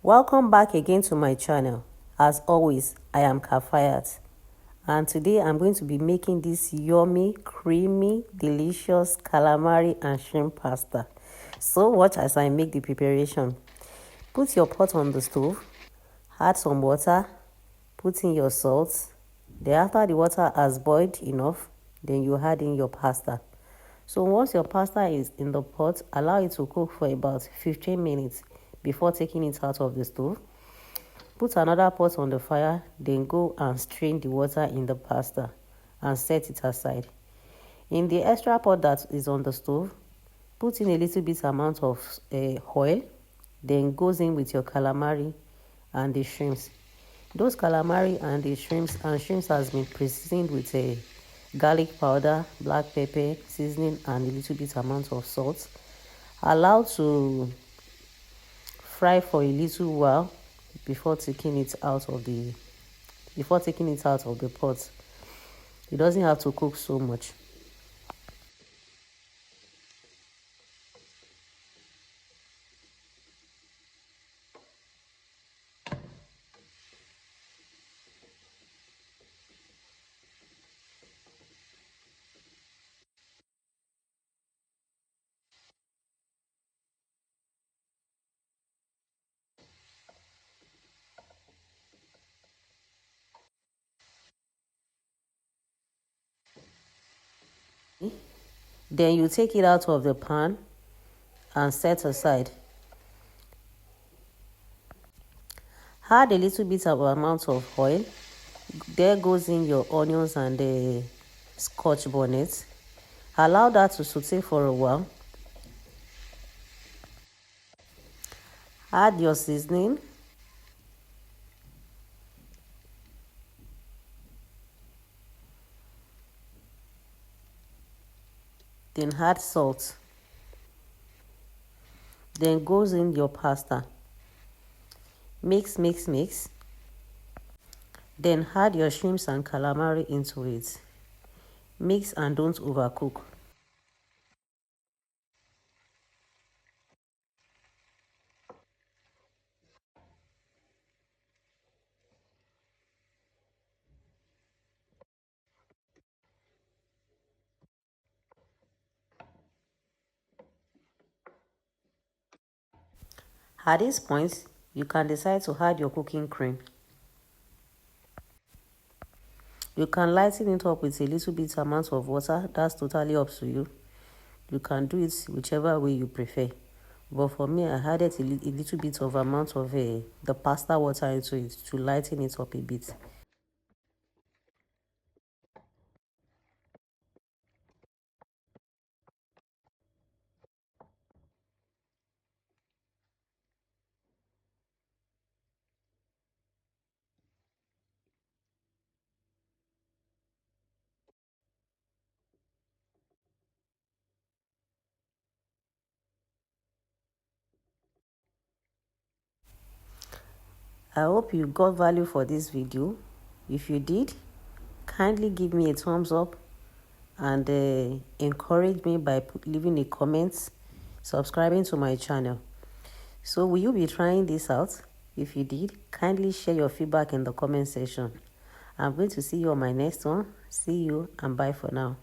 Welcome back again to my channel. As always, I am Kafayat, and today I'm going to be making this yummy, creamy, delicious calamari and shrimp pasta. So watch as I make the preparation. Put your pot on the stove, add some water, put in your salt. Then after the water has boiled enough, then you add in your pasta. So once your pasta is in the pot, allow it to cook for about 15 minutes before taking it out of the stove. Put another pot on the fire, then go and strain the water in the pasta and set it aside. In the extra pot that is on the stove, put in a little bit amount of oil, then goes in with your calamari and the shrimps. Those calamari and the shrimps has been seasoned with a garlic powder, black pepper, seasoning, and a little bit amount of salt. Allow to fry for a little while before taking it out of the pot. It doesn't have to cook so much. Then you take it out of the pan and set aside. Add a little bit of amount of oil. There goes in your onions and the Scotch bonnet. Allow that to saute for a while. Add your seasoning. Then add salt. Then goes in your pasta. Mix. Then add your shrimps and calamari into it. Mix and don't overcook. At this point, you can decide to add your cooking cream. You can lighten it up with a little bit amount of water. That's totally up to you. You can do it whichever way you prefer. But for me, I added a little bit of amount of the pasta water into it to lighten it up a bit. I hope you got value for this video. If you did, kindly give me a thumbs up and encourage me by leaving a comment, subscribing to my channel. So will you be trying this out? If you did, kindly share your feedback in the comment section. I'm going to see you on my next one. See you and bye for now.